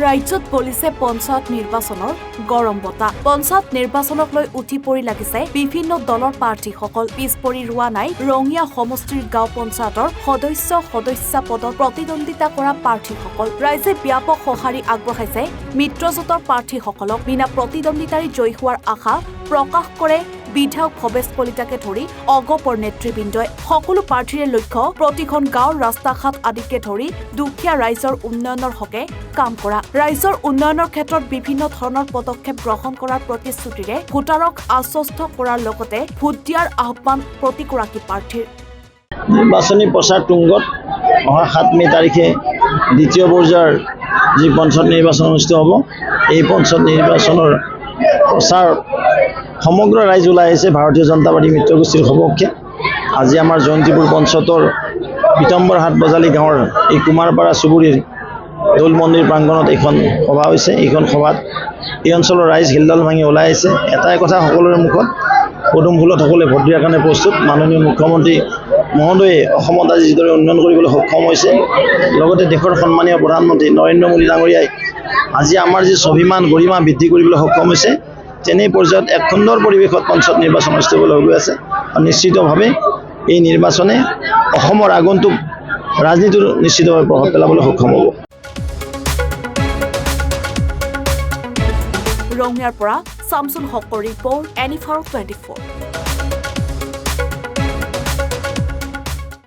ৰাজ্যত বলিছে পঞ্চায়ত নিৰ্বাচনৰ গৰম বতাহ। পঞ্চায়ত নিৰ্বাচনক লৈ উঠি পৰি লাগিছে বিভিন্ন দলৰ প্ৰাৰ্থীসকল। পিছ পৰি ৰোৱা নাই ৰঙিয়া সমষ্টিৰ গাঁও পঞ্চায়তৰ সদস্যা পদত প্ৰতিদ্বন্দ্বিতা কৰা প্ৰাৰ্থীসকল। ৰাইজে ব্যাপক সঁহাৰি আগবঢ়াইছে মিত্ৰজোঁটৰ প্ৰাৰ্থীসকলক। বিনা প্ৰতিদ্বন্দ্বিতাৰে জয়ী হোৱাৰ আশা প্ৰকাশ কৰে বিধায়ক ভৱেশ কলিতাকে ধৰি অগপৰ নেতৃবৃন্দই। সকলো প্ৰাৰ্থীৰে লক্ষ্য প্ৰতিখন গাঁৱৰ ৰাস্তা ঘাট আদিকে ধৰি দুখীয়া ৰাইজৰ উন্নয়নৰ হকে কাম কৰা। ৰাইজৰ উন্নয়নৰ ক্ষেত্ৰত বিভিন্ন ধৰণৰ পদক্ষেপ গ্ৰহণ কৰাৰ প্ৰতিশ্ৰুতিৰে ভোটাৰক আশ্বস্ত কৰাৰ লগতে ভোট দিয়াৰ আহ্বান প্ৰতিগৰাকী প্ৰাৰ্থীৰ। নিৰ্বাচনী প্ৰচাৰ তুংগত অহা 7 মে তাৰিখে দ্বিতীয় পৰ্যায়ৰ যি পঞ্চায়ত নিৰ্বাচন অনুষ্ঠিত হ'ব, এই পঞ্চায়ত নিৰ্বাচনৰ প্ৰচাৰ সমগ্ৰ ৰাইজ ওলাই আহিছে ভাৰতীয় জনতা পাৰ্টি মিত্ৰগোষ্ঠীৰ সপক্ষে। আজি আমাৰ জয়ন্তীপুৰ পঞ্চায়তৰ পিতম্বৰহাট বজালী গাঁৱৰ এই কুমাৰপাৰা চুবুৰীৰ দৌল মন্দিৰ প্ৰাংগণত এইখন সভা হৈছে। এইখন সভাত এই অঞ্চলৰ ৰাইজ হিলডাল ভাঙি ওলাই আহিছে। এটাই কথা সকলোৰে মুখত, পদুম ফুলত সকলোৱে ভোট দিয়াৰ কাৰণে প্ৰস্তুত। মাননীয় মুখ্যমন্ত্ৰী মহোদয়ে অসমত আজি যিদৰে উন্নয়ন কৰিবলৈ সক্ষম হৈছে, লগতে দেশৰ সন্মানীয় প্ৰধানমন্ত্ৰী নৰেন্দ্ৰ মোদী ডাঙৰীয়াই আজি আমাৰ যি স্বাভিমান গৰিমা বৃদ্ধি কৰিবলৈ সক্ষম হৈছে, তেনে পৰ্যায়ত এক সুন্দৰ পৰিৱেশত পঞ্চায়ত নিৰ্বাচন অনুষ্ঠিত হ'বলৈ গৈ আছে। আৰু নিশ্চিতভাৱে এই নিৰ্বাচনে অসমৰ আগন্তুক ৰাজনীতিৰ নিশ্চিতভাৱে প্ৰভাৱ পেলাবলৈ সক্ষম হ'ব। ৰঙিয়াৰ পৰা শামছুল হকৰ ৰিপৰ্ট, NFR 24।